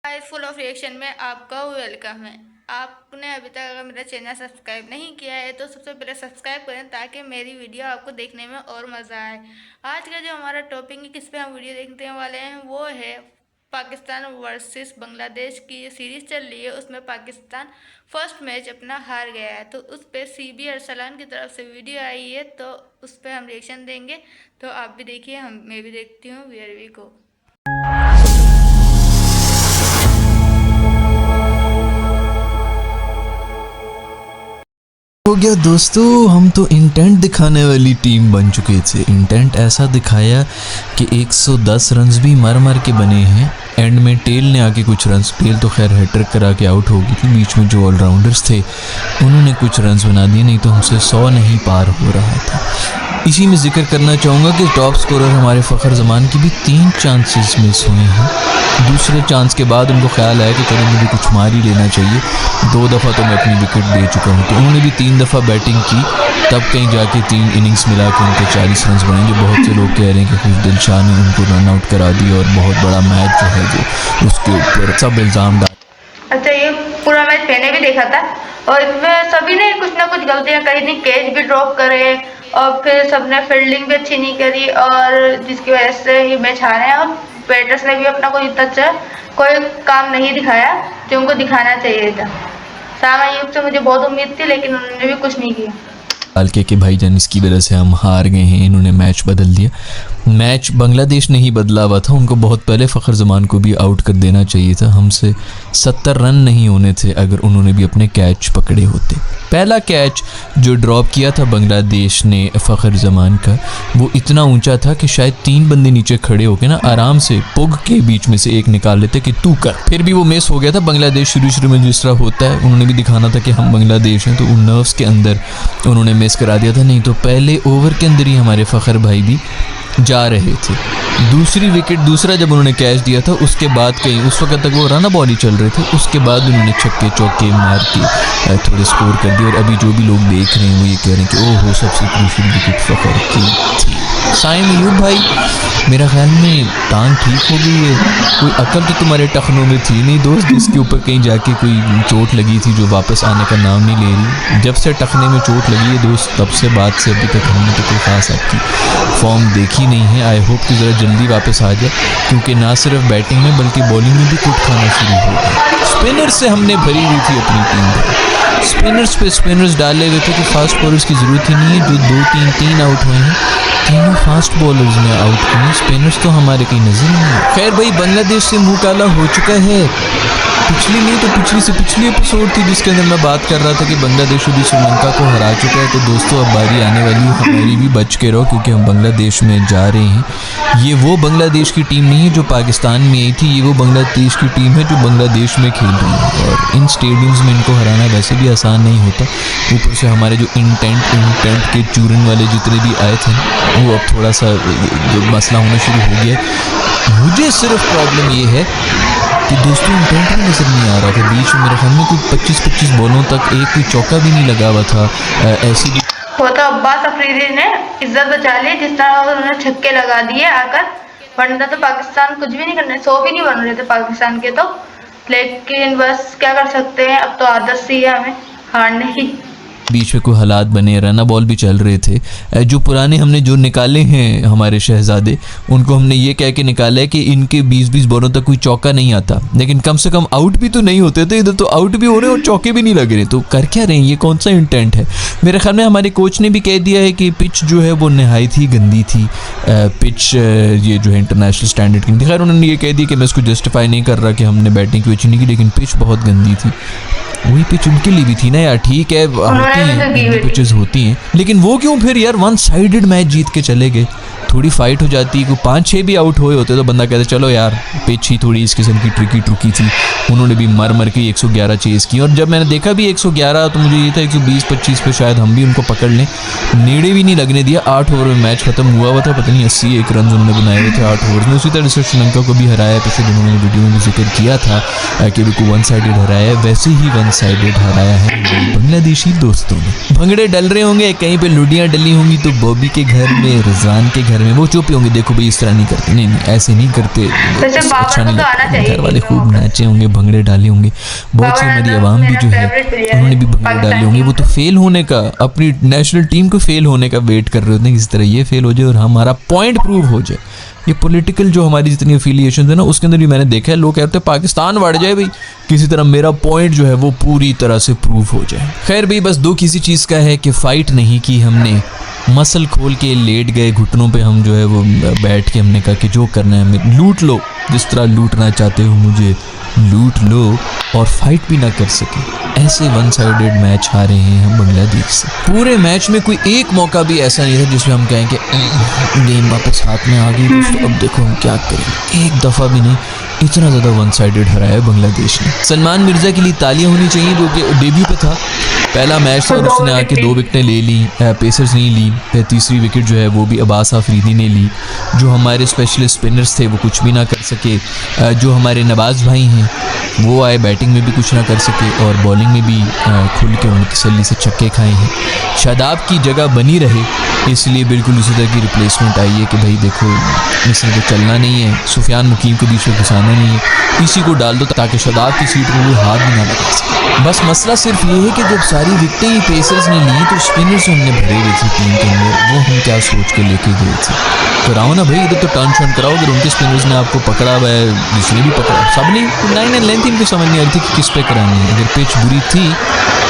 Hi full of reaction में आपका welcome है। आपने अभी तक अगर मेरा चैनल सब्सक्राइब नहीं किया है तो सबसे पहले सब्सक्राइब करें ताकि मेरी वीडियो आपको देखने में और मज़ा आए। आज का जो हमारा टॉपिक है, किस पे हम वीडियो देखने वाले हैं, वो है पाकिस्तान वर्सेस बांग्लादेश की जो सीरीज़ चल रही है उसमें पाकिस्तान फर्स्ट मैच अपना हार गया है। तो उस पर CB अरसलान की तरफ से वीडियो आई है तो उस पर हम रिएक्शन देंगे। तो आप भी देखिए, मैं भी देखती हूँ वीआरवी को। हो गया दोस्तों, हम तो इंटेंट दिखाने वाली टीम बन चुके थे। इंटेंट ऐसा दिखाया कि 110 रन्स भी मर मर के बने हैं। एंड में टेल ने आके कुछ रन्स, टेल तो खैर हैट्रिक करा के आउट हो गई थी। बीच में जो ऑलराउंडर्स थे उन्होंने कुछ रन्स बना दिए, नहीं तो हमसे 100 नहीं पार हो रहा था। इसी में जिक्र करना चाहूँगा कि टॉप स्कोरर हमारे फ़खर जमान की भी 3 चांसेस मिस हुए हैं। दूसरे चांस के बाद उनको ख्याल आया कि चलो मुझे कुछ मार ही लेना चाहिए। 2 दफ़ा तो मैं अपनी विकेट दे चुका हूँ, तो उन्होंने भी 3 दफ़ा बैटिंग की, तब कहीं जाके 3 इनिंग्स मिला के उनके 40 रन बनेंगे। बहुत से लोग कह रहे हैं कि खुशदिल शाह ने उनको रन आउट करा दिया और बहुत बड़ा मैच जो है जो उसके ऊपर सब इल्ज़ाम डाल। अच्छा, ये पूरा मैच मैंने भी देखा था और इसमें सभी ने कुछ ना कुछ गलतियां करी थी। कैच भी ड्रॉप करे और फिर सबने फील्डिंग भी अच्छी नहीं करी और जिसकी वजह से ये मैच हारे हैं। और बैटर्स ने भी अपना कोई अच्छा कोई काम नहीं दिखाया जो उनको दिखाना चाहिए था। सामा अयूब से मुझे बहुत उम्मीद थी लेकिन उन्होंने भी कुछ नहीं किया। के भाईजान इसकी वजह से हम हार गए हैं। इन्होंने मैच बदल दिया। मैच बांग्लादेश ने ही बदला हुआ था, उनको बहुत पहले फ़खर जमान को भी आउट कर देना चाहिए था। हमसे 70 रन नहीं होने थे अगर उन्होंने भी अपने कैच पकड़े होते। पहला कैच जो ड्रॉप किया था बांग्लादेश ने फ़खर जमान का, वो इतना ऊंचा था कि शायद 3 बंदे नीचे खड़े होकर ना आराम से पुग के बीच में से एक निकाल लेते कि तू कर। फिर भी वो मिस हो गया था। बांग्लादेश शुरू में जिस तरह होता है, उन्होंने भी दिखाना था कि हम बांग्लादेश हैं, तो उन नर्व्स के अंदर उन्होंने मिस करा दिया था। नहीं तो पहले ओवर के अंदर ही हमारे फ़खर भाई भी जा रहे थे। दूसरी विकेट, दूसरा जब उन्होंने कैच दिया था उसके बाद कहीं उस वक्त तक वो रन बॉल ही चल रहे थे, उसके बाद उन्होंने छक्के चौके मार के थोड़े स्कोर कर दिए। और अभी जो भी लोग देख रहे हैं वो ये कह रहे हैं कि ओहो सबसे क्रूशियल विकेट फ़खर की थी। साइम अयूब भाई, मेरा ख्याल में टांग ठीक हो गई है। कोई अकल तो तुम्हारे टखनों में थी नहीं दोस्त, जिसके ऊपर कहीं जाके कोई चोट लगी थी जो वापस आने का नाम नहीं ले रही। जब से टखने में चोट लगी है दोस्त, तब से बाद से अभी तक हमने तो कोई ख़ास आपकी फॉर्म देखी नहीं है। आई होप कि ज़रा जल्दी वापस आ जाए, क्योंकि ना सिर्फ बैटिंग में बल्कि बॉलिंग में भी कुछ खाना शुरू हो गया। स्पिनर से हमने भरी हुई थी अपनी टीम। स्पिनर्स पे स्पिनर्स डाले हुए थे कि फास्ट बॉलर्स की ज़रूरत ही नहीं है। जो 2-3 आउट हुए हैं, तीनों फास्ट बॉलर्स ने आउट किए। स्पिनर्स तो हमारे कहीं नजर नहीं है। खैर भाई, बांग्लादेश से मुंह काला हो चुका है। पिछली नहीं तो पिछली से पिछली एपिसोड थी जिसके अंदर मैं बात कर रहा था कि बांग्लादेश अभी श्रीलंका को हरा चुका है। तो दोस्तों अब बारी आने वाली है, हमारी भी बच के रहो, क्योंकि हम बांग्लादेश में जा रहे हैं। ये वो बांग्लादेश की टीम नहीं है जो पाकिस्तान में आई थी, ये वो बांग्लादेश की टीम है जो बांग्लादेश में खेल रही है। और इन स्टेडियम्स में इनको हराना वैसे भी आसान नहीं होता। ऊपर से हमारे जो इंटेंट के चूरन वाले जितने भी आए थे वो अब थोड़ा सा जो मसला होना शुरू हो गया। मुझे सिर्फ प्रॉब्लम ये है कि दोस्तों इंटेंट में नजर नहीं आ रहा था। बीच में मेरे ख्याल में कोई 25 बॉलों तक एक कोई चौका भी नहीं लगा हुआ था। ऐसी भी वो तो अब्बास अफरीदी ने इज्जत बचा ली जिस तरह उन्होंने छक्के लगा दिए आकर, वरना तो पाकिस्तान कुछ भी नहीं करने, 100 भी नहीं बन रहे थे पाकिस्तान के तो। लेकिन बस क्या कर सकते हैं, अब तो आदत सी है हमें हारने की। बीच में कोई हालात बने, रन बॉल भी चल रहे थे। जो पुराने हमने जो निकाले हैं हमारे शहजादे, उनको हमने ये कह के निकाला है कि इनके 20 बॉलों तक कोई चौका नहीं आता, लेकिन कम से कम आउट भी तो नहीं होते थे। इधर तो आउट भी हो रहे और चौके भी नहीं लग रहे, तो कर क्या रहे हैं? ये कौन सा इंटेंट है? मेरे ख्याल में हमारे कोच ने भी कह दिया है कि पिच जो है वो नहायत ही गंदी थी। पिच ये जो है इंटरनेशनल स्टैंडर्ड की। खैर उन्होंने ये कह दिया कि मैं इसको जस्टिफाई नहीं कर रहा कि हमने बैटिंग की अच्छी नहीं की, लेकिन पिच बहुत गंदी थी। वही पिच उनके लिए भी थी ना यार, ठीक है पिचेस होती हैं, लेकिन वो क्यों फिर यार 1 साइडेड मैच जीत के चले गए? थोड़ी फाइट हो जाती, कोई 5-6 भी आउट हुए होते तो बंदा कहते चलो यार पिच ही थोड़ी इस किस्म की ट्रुकी थी। उन्होंने भी मर के 111 चेस की, और जब मैंने देखा भी 111 तो मुझे ये था 120-25 पे शायद हम भी उनको पकड़ लें। नेड़े भी नहीं लगने दिया। 8 ओवर में मैच खत्म हुआ था, पता नहीं 81 रन उन्होंने बनाए हुए थे 8 ओवर में। उसी तरह से श्रीलंका को भी हराया। पिछले दिनों में वीडियो में भी जिक्र किया था कि उनको 1 साइडेड हराया, वैसे ही 1 साइडेड हराया है बांग्लादेशी दोस्तों ने। भंगड़े डल रहे होंगे, कहीं पे लुडियाँ डली होंगी तो बॉबी के घर में, रिजवान के घर घर में, वो चुप होंगे, देखो भाई इस तरह नहीं करते, नहीं नहीं ऐसे नहीं करते, अच्छा नहीं लगता। घर वाले खूब नाचे होंगे, भंगड़े डाले होंगे, बहुत सी हमारी आवाम भी जो है उन्होंने भी भंगड़े डाले होंगे। वो तो फेल होने का, अपनी नेशनल टीम को फेल होने का वेट कर रहे होते हैं, किसी तरह ये फेल हो जाए और हमारा पॉइंट प्रूव हो जाए। ये पॉलिटिकल जो हमारी जितनी एफिलिएशन है ना, उसके अंदर भी मैंने देखा है, लोग कहते हैं पाकिस्तान बढ़ जाए भाई, किसी तरह मेरा पॉइंट जो है वो पूरी तरह से प्रूव हो जाए। खैर भाई, बस दुख किसी चीज़ का है कि फ़ाइट नहीं की हमने, मसल खोल के लेट गए घुटनों पे हम, जो है वो बैठ के हमने कहा कि जो करना है लूट लो, जिस तरह लूटना चाहते हो मुझे लूट लो, और फाइट भी ना कर सके। ऐसे वन साइडेड मैच हारे हैं हम बांग्लादेश से। पूरे मैच में कोई एक मौका भी ऐसा नहीं था जिसमें हम कहें कि गेम वापस हाथ में आ गई दोस्तों, अब देखो हम क्या करें। एक दफ़ा भी नहीं, इतना ज़्यादा वन साइडेड हराया है बांग्लादेश ने। सलमान मिर्ज़ा के लिए तालियां होनी चाहिए, जो कि डेब्यू पे था, पहला मैच था और उसने आके 2 विकेटें ले ली, पेसर्स नहीं ली। फिर तीसरी विकेट जो है वो भी अब्बास आफरीदी ने ली। जो हमारे स्पेशलिस्ट स्पिनर्स थे वो कुछ भी ना कर सके। जो हमारे नवाज़ भाई हैं वो आए, बैटिंग में भी कुछ ना कर सके और बॉलिंग में भी खुल के उन्होंने तसल्ली से छक्के खाए हैं। शादाब की जगह बनी रहे, इसलिए बिल्कुल उसी तरह की रिप्लेसमेंट आई है कि भाई देखो इसने तो चलना नहीं है, सुफियान मुकीम को बीच में घुसाना नहीं है, इसी को डाल दो ताकि शादाब की सीट पर वो हाथ भी ना लगा सके। बस मसला सिर्फ ये है कि जब सारी विकेटें ही पेसर्स ने ली तो स्पिनर्स हमने भरे हुए थे टीम के अंदर, वो हम क्या सोच के लेके गए थे। तो कराओ ना भाई, इधर तो टर्न शर्न कराओ। अगर उनके स्पिनर्स ने आपको पकड़ा हुआ है, जिसने भी पकड़ा, सब ने लाइन एंड लेंथ इनको समझ नहीं आ रही थी कि किस पे करानी है। अगर पिच बुरी थी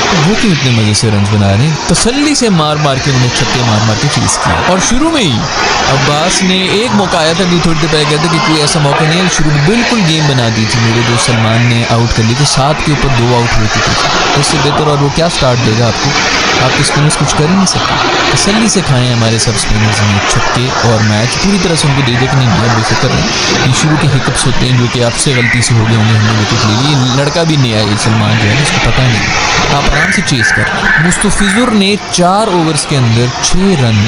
तो वो क्यों इतने मज़े से रन बना रहे हैं। तसल्ली से मार मार के उन्होंने छक्के मार मार के फेस किया। और शुरू में ही अब्बास ने एक मौका आया था, अभी थोड़ी देर पहले कहते कि कोई ऐसा मौका नहीं है, शुरू में बिल्कुल गेम बना दी थी। मेरे दोस्त सलमान ने आउट कर ली थी, 7 के ऊपर 2 आउट हो चुके थे। उससे बेहतर और वो क्या स्टार्ट देगा आपको, आपके स्पिनर्स कुछ कर ही नहीं सकते। तसल्ली से खाएं हमारे सब स्पिनर्स ने छक्के और मैच पूरी तरह से उनको दे दे कि नहीं भैया बेफिक्र है। ये शुरू के हिकअप्स होते हैं जो कि आपसे गलती से हो गए होंगे, हमने विकेट ले ली। लड़का भी नया है सलमान जो है, उसको पता नहीं, आप आराम से चेस कर। मुस्तफिजुर ने 4 ओवर्स के अंदर 6 रन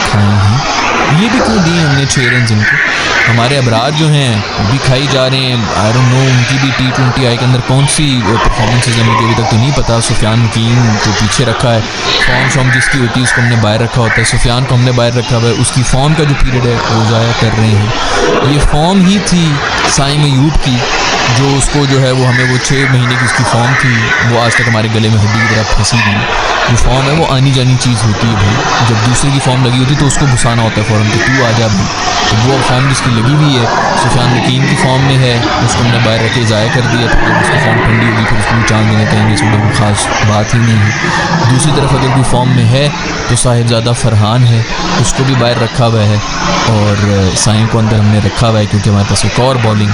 खाए हैं। ये भी क्यों दिए हमने 6 रन इनको। हमारे अबरार जो हैं वो भी खाई जा रहे हैं। आई डोंट नो उनकी भी T20I के अंदर कौन सी परफॉर्मेंसेज हैं, मुझे अभी तक तो नहीं पता। सुफियान मुकीम को पीछे रखा है, फॉर्म जिसकी होती है उसको हमने बाहर रखा होता है। सुफियान को हमने बाहर रखा हुआ है, उसकी फॉर्म का जो पीरियड है वो ज़ाया कर रहे हैं। ये फॉर्म ही थी साइम अयूब की, जो उसको जो है वो हमें वो 6 महीने की उसकी फॉर्म थी, वो आज तक हमारे गले में हड्डी की तरह फंसी हुई। जो फॉर्म है वो आनी जानी चीज़ होती है भाई, जब दूसरे की फॉर्म लगी होती है तो उसको घुसाना होता है फ़ौरन कि तू आ जा भाई। तो वो फॉर्म जिसकी लगी हुई है, सुफियान मुकीम की फॉर्म में है, उसको हमने बाहर रख के ज़ाया कर दिया। फिर जब उसकी फॉर्म ठंडी होगी फिर उसको चांद देने कहेंगे, इसमें कोई ख़ास बात ही नहीं है। दूसरी तरफ अगर कोई फॉर्म में है तो साहिबजादा फरहान है, उसको भी बाहर रखा हुआ है और साइम को अंदर हमने रखा हुआ है क्योंकि हमारे पास एक और बॉलिंग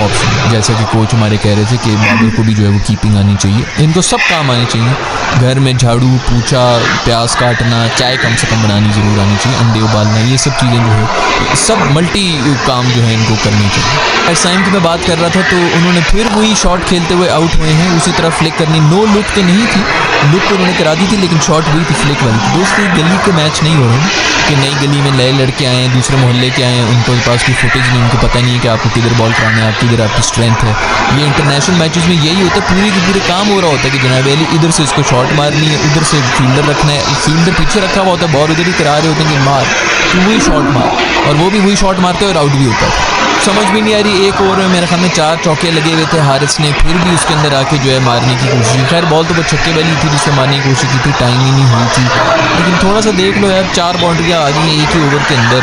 ऑप्शन, जैसे कि कोच हमारे कह रहे थे कि बाबर को भी जो है वो कीपिंग आनी चाहिए। इनको सब काम आने चाहिए, घर में झाड़ू पोछा, प्याज काटना, चाय कम से कम बनानी ज़रूर आनी चाहिए, अंडे उबालना, ये सब चीज़ें जो है सब मल्टी काम जो है इनको करनी चाहिए। साइम की मैं बात कर रहा था तो उन्होंने फिर वही शॉट खेलते हुए आउट हुए हैं। उसी तरह फ्लिक करनी, नो लुक तो नहीं थी, लुक तो उन्होंने करा दी थी लेकिन शॉट हुई थी फ्लिक वाली। दोस्तों गली के मैच नहीं हो रहे हैं कि नई गली में नए लड़के आए हैं, दूसरे मोहल्ले के आए हैं, उनके पास कोई फुटेज नहीं, उनको पता नहीं है कि आपको किधर बॉल कराना है, किधर आपकी स्ट्रेंथ है। ये इंटरनेशनल मैचेस में यही होता है, पूरी की पूरे काम हो रहा होता है कि जनाब अली इधर से इसको शॉट मारनी है, उधर से फील्डर रखना है, फील्डर पीछे रखा हुआ होता है, बॉल उधर ही करा रहे होते हैं कि मार, तो वही शॉट मार, और वो भी वही शॉट मारते और आउट भी होता है। समझ भी नहीं आ रही। एक ओवर में मेरे ख्याल में 4 चौके लगे हुए थे हारिस ने, फिर भी उसके अंदर आके जो है मारने की कोशिश की। खैर बॉल तो वो छक्के वाली थी जिससे मारने की कोशिश की थी, टाइम ही नहीं हुई थी। लेकिन थोड़ा सा देख लो यार, 4 बाउंड्रियाँ आ गई एक ही ओवर के अंदर,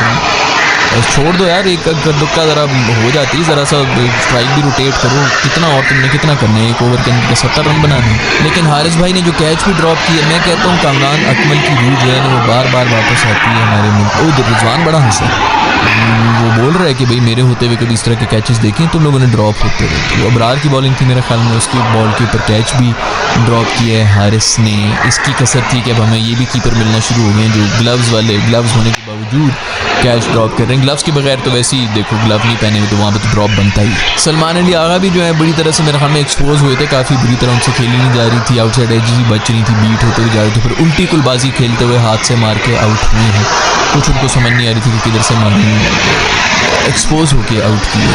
छोड़ दो यार, एक दुक्का ज़रा हो जाती है, ज़रा सा स्ट्राइक भी रोटेट करो, कितना और तुमने कितना करना है एक ओवर के अंदर 70 रन बनाने। लेकिन हारिस भाई ने जो कैच भी ड्रॉप किया, मैं कहता हूँ कामरान अकमल की रूह जो है ना वो बार बार वापस आती है हमारे मुल्क। ओ रिजवान बड़ा हंसा, वो बोल रहा है कि भाई मेरे होते हुए कभी इस तरह के कैचेस देखें तुम लोगों ने ड्रॉप होते हुए। तो अबरार की बॉलिंग थी मेरे ख्याल में, उसकी बॉल के ऊपर कैच भी ड्रॉप किया है हारिस ने। इसकी कसर थी कि अब हमें ये भी कीपर मिलना शुरू हो गए हैं जो ग्लव्स होने के बावजूद कैच ड्रॉप कर रहे हैं। ग्लव्स के बगैर तो वैसे ही देखो, ग्लव नहीं पहने हुए तो वहाँ पर तो ड्रॉप बनता ही। सलमान अली आगा भी जो है बड़ी तरह से मेरे ख्याल में एक्सपोज हुए थे, काफ़ी बुरी तरह उनसे खेली नहीं जा रही थी, आउटसाइड एजेस ही बच रही थी, बीट होते हुए जा रहे थे, फिर उल्टी कुलबाजी खेलते हुए हाथ से मार के आउट हुए हैं। कुछ उनको समझ नहीं आ रही थी कि किधर से मारनी, एक्सपोज होके आउट किए।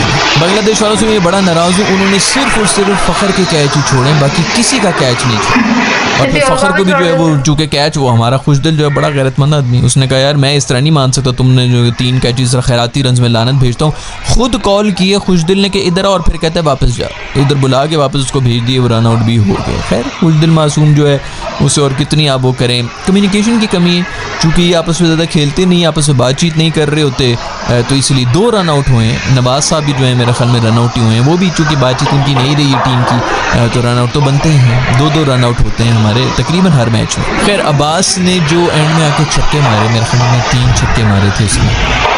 बांग्लादेश वालों से मैं बड़ा नाराज़ हूँ, उन्होंने सिर्फ और सिर्फ फ़खर के कैच ही छोड़े, बाकी किसी का कैच नहीं छोड़ा। और फिर फ़खर को भी जो है वो चूँकि कैच, वो हमारा खुशदिल जो है बड़ा गैरतमंद आदमी, उसने कहा यार मैं इस तरह नहीं मान सकता, तुमने जो 3 कैचेस खैराती रन में लानत भेजता हूँ। खुद कॉल किए खुशदिल ने कि इधर, और फिर कहता है वापस जा, इधर बुला के वापस उसको भेज दिए, वो रन आउट भी हो गए। खैर खुशदिल मासूम जो है उसे और कितनी आप वो करें, कम्युनिकेशन की कमी है, चूँकि ये आपस में ज़्यादा खेलते नहीं, आपस में बातचीत नहीं कर रहे होते, तो इसलिए 2 रन आउट हुए हैं। नवाज साहब भी जो है मेरे ख्याल में रन आउट ही हुए हैं, वो भी चूँकि बातचीत उनकी नहीं रही है टीम की, तो रन आउट तो बनते ही हैं। 2-2 रन आउट होते हैं हमारे तकरीबन हर मैच में। खैर अब्बास ने जो एंड में आके छक्के मारे, मेरे ख्याल में 3 छक्के मारे थे उसने,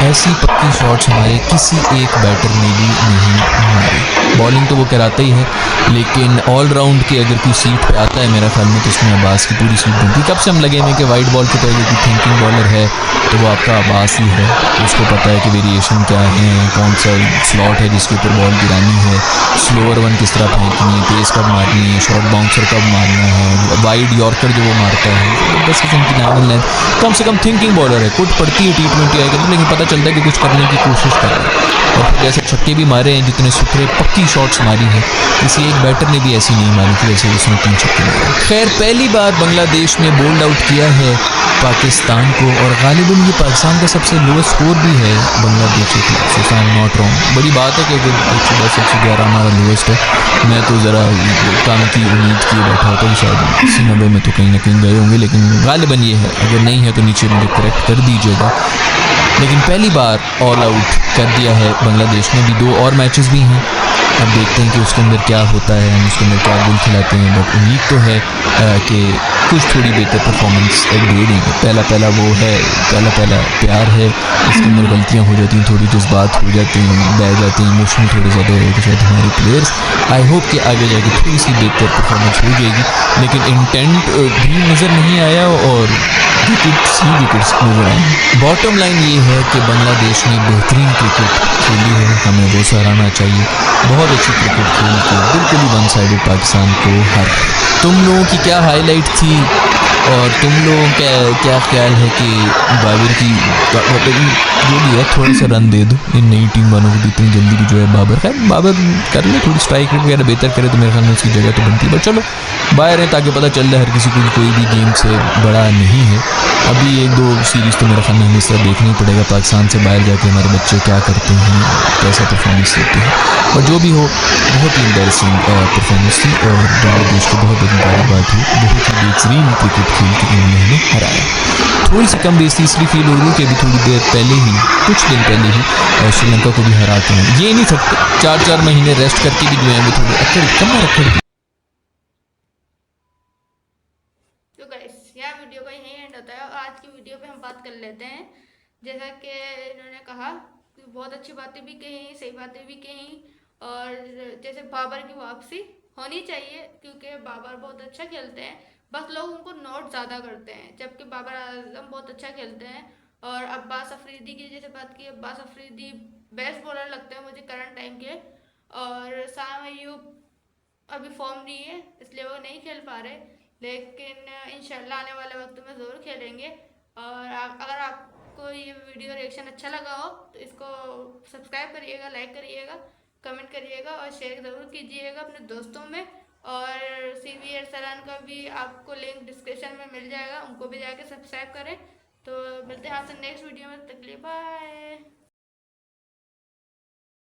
ऐसी पक्की शॉट्स हमारे किसी एक बैटर ने भी नहीं मारी। बॉलिंग तो वो कराता ही है, लेकिन ऑलराउंड के अगर कोई सीट पे आता है मेरा ख्याल में तो उसमें अब्बास की पूरी सीट बनती है। कब से हम लगे हुए कि वाइट बॉल के पहले की थिंकिंग बॉलर है तो वो आपका अब्बास ही है, उसको पता है कि वेरिएशन क्या है, कौन सा स्लॉट है जिसके ऊपर बॉल गिरानी है, स्लोअर वन किस तरह फेंकनी है, तेज़ कब मारनी है, शॉर्ट बाउंसर कब मारना है, वाइड यॉर्कर जो वो मारता है, बस उनकी लाइन लेंथ, कम से कम थिंकिंग बॉलर है। कुछ पड़ती है T20 आई के, लेकिन पता चलता है कि कुछ करने की कोशिश कर रहा है। और फिर जैसे छक्के भी मारे हैं, जितने सुथरे पक्की शॉट्स मारी हैं, किसी एक बैटर ने भी ऐसी नहीं मारी थी जैसे उसने 3 छक्के मारे। खैर पहली बार बांग्लादेश ने बोल्ड आउट किया है पाकिस्तान को, और गालिबन ये पाकिस्तान का सबसे लोएस्ट स्कोर भी है बांग्लादेश के खिलाफ, if I am not wrong. बड़ी बात है कि अगर 110 111 हमारा लोएस्ट है, मैं तो ज़रा कम की उम्मीद किए बैठा होता हूँ, शायद 80-90 में तो कहीं ना कहीं गए होंगे, लेकिन गालिबन ये है, अगर नहीं है तो नीचे मुझे करेक्ट कर दीजिएगा। लेकिन पहली बार ऑल आउट कर दिया है बांग्लादेश ने। भी 2 और मैचेस भी हैं, अब देखते हैं कि उसके अंदर क्या होता है, हम उसके अंदर क्या गुल खिलाते हैं, बट उम्मीद तो है कि कुछ थोड़ी बेहतर परफॉर्मेंस दे देंगे। पहला वो है, पहला प्यार है, इसके अंदर गलतियाँ हो जाती हैं, थोड़ी जज्बात हो जाते हैं, बह जाते हैं, इमोशनल थोड़े ज़्यादा हो जाते शायद हमारे प्लेयर्स। आई होप कि आगे जाके थोड़ी सी बेहतर परफॉर्मेंस हो जाएगी, लेकिन इंटेंट भी नज़र नहीं आया और विकेट्स नज़र आए। बॉटम लाइन ये है कि बांग्लादेश ने बेहतरीन क्रिकेट खेली है, हमें वो सराहना चाहिए। बहुत अच्छी क्रिकेट खेल के बिल्कुल ही वन साइडेड पाकिस्तान को हर। तुम लोगों की क्या हाईलाइट थी और तुम लोगों का क्या ख्याल है कि बाबर की जो भी है थोड़ा सा रन दे दो इन नई टीम वालों को भी इतनी जल्दी भी जो है। बाबर कर ले थोड़ी स्ट्राइक रेट वगैरह बेहतर करे तो मेरे ख्याल में उसकी जगह तो बनती है, बट चलो बाहर है ताकि पता चल रहा है हर किसी को कि कोई भी गेम से बड़ा नहीं है। अभी 1-2 सीरीज़ तो मेरे ख्याल में हमें इस तरह देखना ही पड़ेगा, पाकिस्तान से बाहर जाके हमारे बच्चे क्या करते हैं, कैसा परफॉर्मेंस देते हैं। और जो भी हो बहुत ही इंटरेस्टिंग परफॉर्मेंस थी और बांग्लादेश को बहुत मुबारकबाद हुई, बहुत ही बेहतरीन क्रिकेट खेल के उन्होंने हमें हराया। थोड़ी सी कम बेइज्जती इसलिए फील हो रही है कि अभी थोड़ी देर पहले ही, कुछ दिन पहले ही श्रीलंका को भी हराते हैं। ये नहीं सकते 4-4 महीने रेस्ट करके भी जो है वो थोड़ी अक्कड़ तो गाइस यहाँ वीडियो का यही एंड होता है और आज की वीडियो पे हम बात कर लेते हैं। जैसा कि इन्होंने कहा कि बहुत अच्छी बातें भी कही, सही बातें भी कही, और जैसे बाबर की वापसी होनी चाहिए क्योंकि बाबर बहुत अच्छा खेलते हैं, बस लोग उनको नोट ज़्यादा करते हैं, जबकि बाबर आजम बहुत अच्छा खेलते हैं। और अब्बास अफरीदी की जैसे बात की, अब्बास अफरीदी बेस्ट बॉलर लगते हैं मुझे करंट टाइम के। और साम अयूब अभी फॉर्म नहीं है इसलिए वो नहीं खेल पा रहे, लेकिन इंशाल्लाह आने वाले वक्त में ज़रूर खेलेंगे। और अगर आपको ये वीडियो रिएक्शन अच्छा लगा हो तो इसको सब्सक्राइब करिएगा, लाइक करिएगा, कमेंट करिएगा और शेयर ज़रूर कीजिएगा अपने दोस्तों में। और CV अरसलान का भी आपको लिंक डिस्क्रिप्शन में मिल जाएगा, उनको भी जाके सब्सक्राइब करें। तो मिलते हैं आपसे नेक्स्ट वीडियो में, तक के लिए बाय।